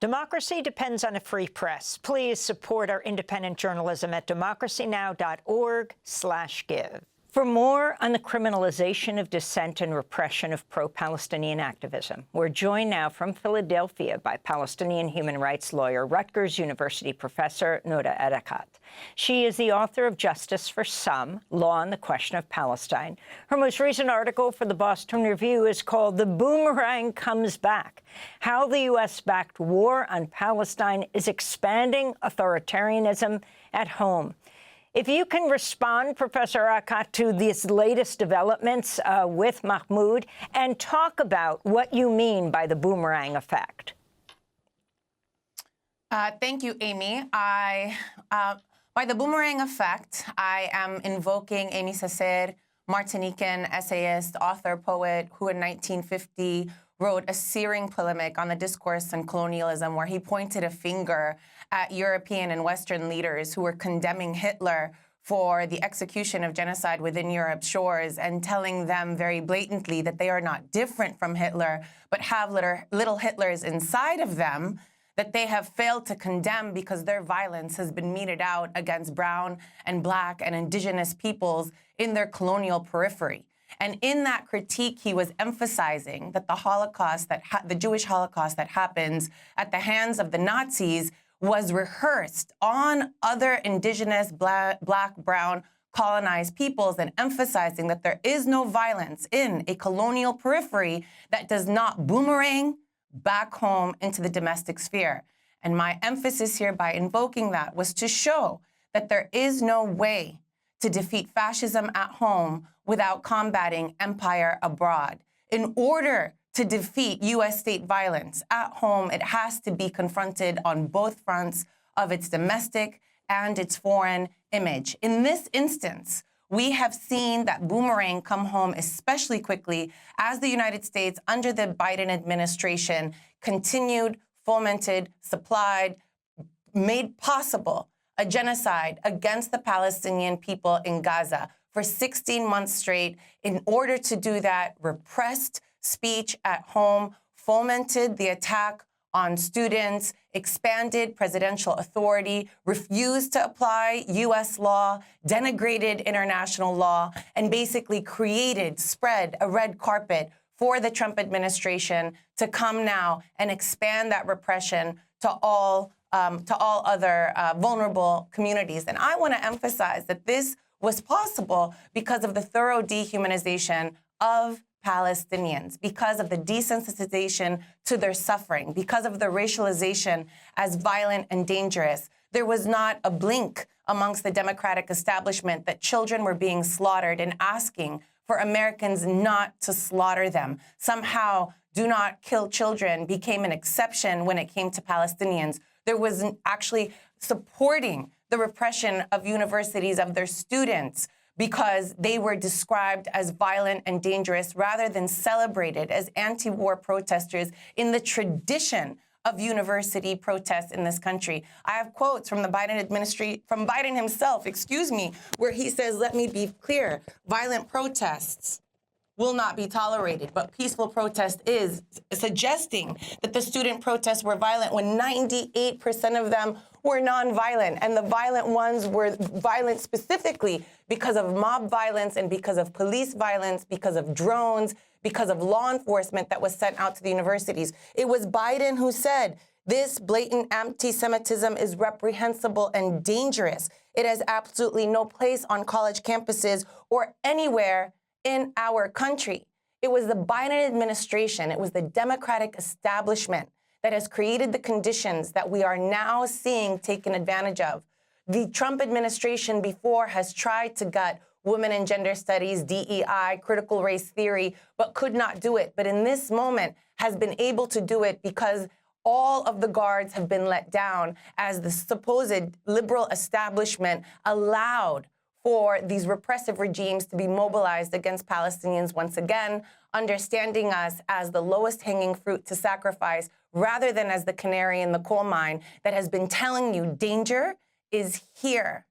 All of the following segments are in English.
Democracy depends on a free press. Please support our independent journalism at democracynow.org/give. For more on the criminalization of dissent and repression of pro-Palestinian activism, we're joined now from Philadelphia by Palestinian human rights lawyer, Rutgers University professor Noura Erakat. She is the author of Justice for Some, Law on the Question of Palestine. Her most recent article for the Boston Review is called The Boomerang Comes Back: How the U.S.-Backed War on Palestine is Expanding Authoritarianism at Home. If you can respond, Professor Erakat, to these latest developments with Mahmoud, and talk about what you mean by the boomerang effect. Thank you, Amy. By the boomerang effect, I am invoking Amy Césaire, Martinican essayist, author, poet, who in 1950 wrote a searing polemic on the discourse on colonialism, where he pointed a finger at European and Western leaders who were condemning Hitler for the execution of genocide within Europe's shores and telling them very blatantly that they are not different from Hitler, but have little Hitlers inside of them that they have failed to condemn because their violence has been meted out against brown and black and indigenous peoples in their colonial periphery. And in that critique, he was emphasizing that the Holocaust, the Jewish Holocaust that happens at the hands of the Nazis was rehearsed on other indigenous black, brown, colonized peoples, and emphasizing that there is no violence in a colonial periphery that does not boomerang back home into the domestic sphere. And my emphasis here by invoking that was to show that there is no way to defeat fascism at home without combating empire abroad. In order to defeat U.S. state violence at home, it has to be confronted on both fronts of its domestic and its foreign image. In this instance, we have seen that boomerang come home especially quickly as the United States, under the Biden administration, continued, fomented, supplied, made possible a genocide against the Palestinian people in Gaza for 16 months straight. In order to do that, repressed speech at home, fomented the attack on students, expanded presidential authority, refused to apply U.S. law, denigrated international law, and basically spread a red carpet for the Trump administration to come now and expand that repression to all other vulnerable communities. And I want to emphasize that this was possible because of the thorough dehumanization of Palestinians, because of the desensitization to their suffering, because of the racialization as violent and dangerous. There was not a blink amongst the Democratic establishment that children were being slaughtered, and asking for Americans not to slaughter them. Somehow, do not kill children became an exception when it came to Palestinians. There was actually supporting the repression of universities, of their students, because they were described as violent and dangerous rather than celebrated as anti-war protesters in the tradition of university protests in this country. I have quotes from the Biden administration, from Biden himself, where he says, let me be clear, violent protests will not be tolerated, but peaceful protest is, suggesting that the student protests were violent when 98% of them were nonviolent, and the violent ones were violent specifically because of mob violence and because of police violence, because of drones, because of law enforcement that was sent out to the universities. It was Biden who said, this blatant anti-Semitism is reprehensible and dangerous. It has absolutely no place on college campuses or anywhere in our country. It was the Biden administration, it was the Democratic establishment that has created the conditions that we are now seeing taken advantage of. The Trump administration before has tried to gut women and gender studies, DEI, critical race theory, but could not do it. But in this moment has been able to do it because all of the guards have been let down as the supposed liberal establishment allowed for these repressive regimes to be mobilized against Palestinians once again, understanding us as the lowest hanging fruit to sacrifice rather than as the canary in the coal mine that has been telling you danger is here.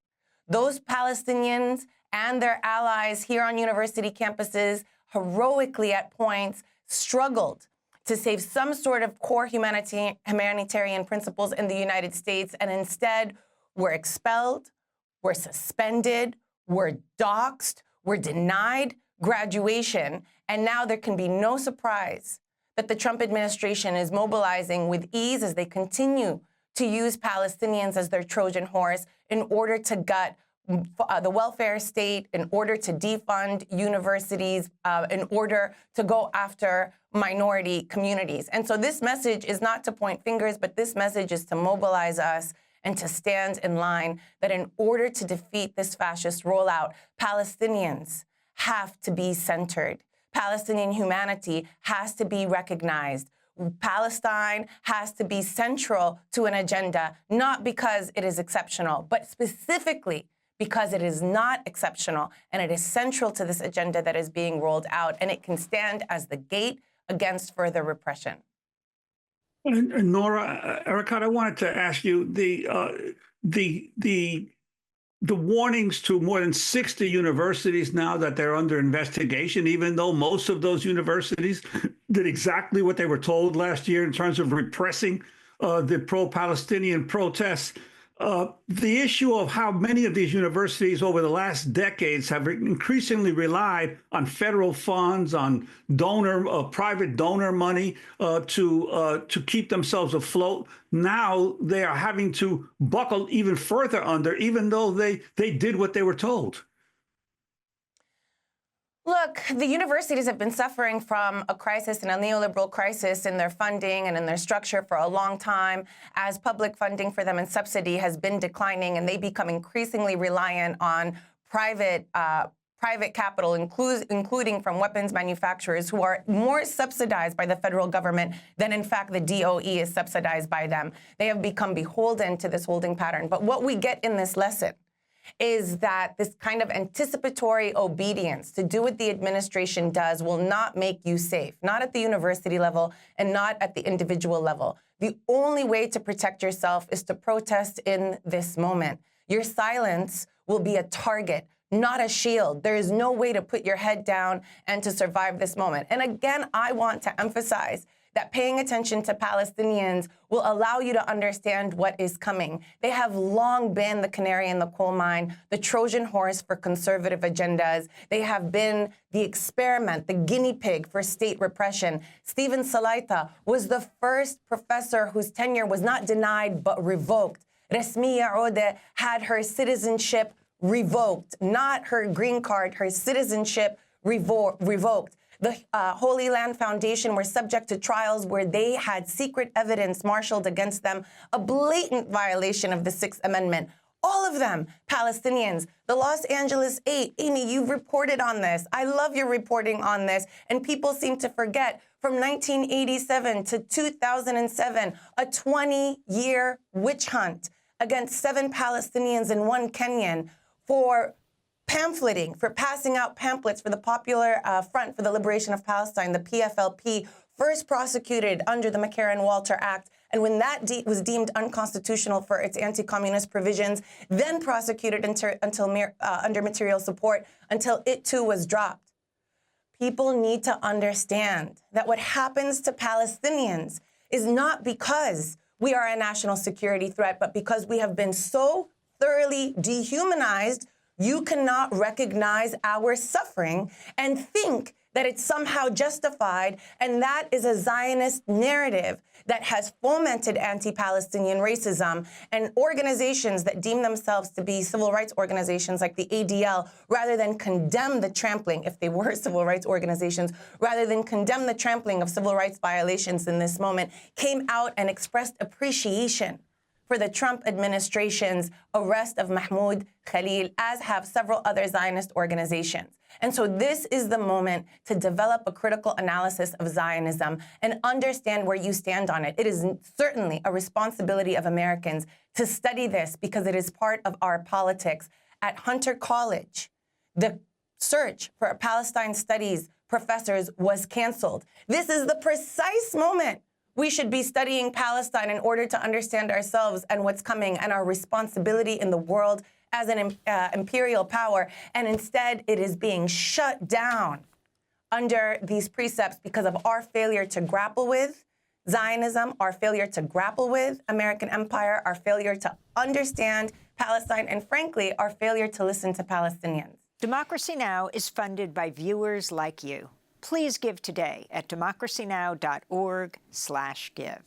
Those Palestinians and their allies here on university campuses heroically at points struggled to save some sort of core humanitarian principles in the United States, and instead we're expelled, we're suspended, we're doxxed, we're denied graduation, and now there can be no surprise that the Trump administration is mobilizing with ease as they continue to use Palestinians as their Trojan horse in order to gut the welfare state, in order to defund universities, in order to go after minority communities. And so this message is not to point fingers, but this message is to mobilize us and to stand in line that in order to defeat this fascist rollout, Palestinians have to be centered. Palestinian humanity has to be recognized. Palestine has to be central to an agenda, not because it is exceptional, but specifically because it is not exceptional, and it is central to this agenda that is being rolled out, and it can stand as the gate against further repression. And Noura Erakat, I wanted to ask you the warnings to more than 60 universities now that they're under investigation, even though most of those universities did exactly what they were told last year in terms of repressing the pro-Palestinian protests. The issue of how many of these universities over the last decades have increasingly relied on federal funds, on private donor money to keep themselves afloat. Now they are having to buckle even further under, even though they did what they were told. Look, the universities have been suffering from a crisis and a neoliberal crisis in their funding and in their structure for a long time, as public funding for them and subsidy has been declining, and they become increasingly reliant on private capital, including from weapons manufacturers who are more subsidized by the federal government than, in fact, the DOE is subsidized by them. They have become beholden to this holding pattern. But what we get in this lesson is that this kind of anticipatory obedience to do what the administration does will not make you safe, not at the university level and not at the individual level. The only way to protect yourself is to protest in this moment. Your silence will be a target, not a shield. There is no way to put your head down and to survive this moment. And again, I want to emphasize that paying attention to Palestinians will allow you to understand what is coming. They have long been the canary in the coal mine, the Trojan horse for conservative agendas. They have been the experiment, the guinea pig for state repression. Stephen Salaita was the first professor whose tenure was not denied but revoked. Resmiya Ode had her citizenship revoked, not her green card, her citizenship revoked. The Holy Land Foundation were subject to trials where they had secret evidence marshaled against them, a blatant violation of the Sixth Amendment. All of them Palestinians. The Los Angeles 8, Amy, you've reported on this. I love your reporting on this. And people seem to forget from 1987 to 2007, a 20-year witch hunt against 7 Palestinians and 1 Kenyan for pamphleting, for passing out pamphlets for the Popular Front for the Liberation of Palestine, the PFLP, first prosecuted under the McCarran-Walter Act. And when that was deemed unconstitutional for its anti-communist provisions, then prosecuted under material support until it too was dropped. People need to understand that what happens to Palestinians is not because we are a national security threat, but because we have been so thoroughly dehumanized. You cannot recognize our suffering and think that it's somehow justified, and that is a Zionist narrative that has fomented anti-Palestinian racism, and organizations that deem themselves to be civil rights organizations like the ADL, rather than condemn the trampling, if they were civil rights organizations, rather than condemn the trampling of civil rights violations in this moment, came out and expressed appreciation for the Trump administration's arrest of Mahmoud Khalil, as have several other Zionist organizations. And so this is the moment to develop a critical analysis of Zionism and understand where you stand on it. It is certainly a responsibility of Americans to study this because it is part of our politics. At Hunter College, the search for Palestine studies professors was canceled. This is the precise moment we should be studying Palestine in order to understand ourselves and what's coming and our responsibility in the world as an imperial power. And instead, it is being shut down under these precepts because of our failure to grapple with Zionism, our failure to grapple with American empire, our failure to understand Palestine, and frankly, our failure to listen to Palestinians. Democracy Now! Is funded by viewers like you. Please give today at democracynow.org/give.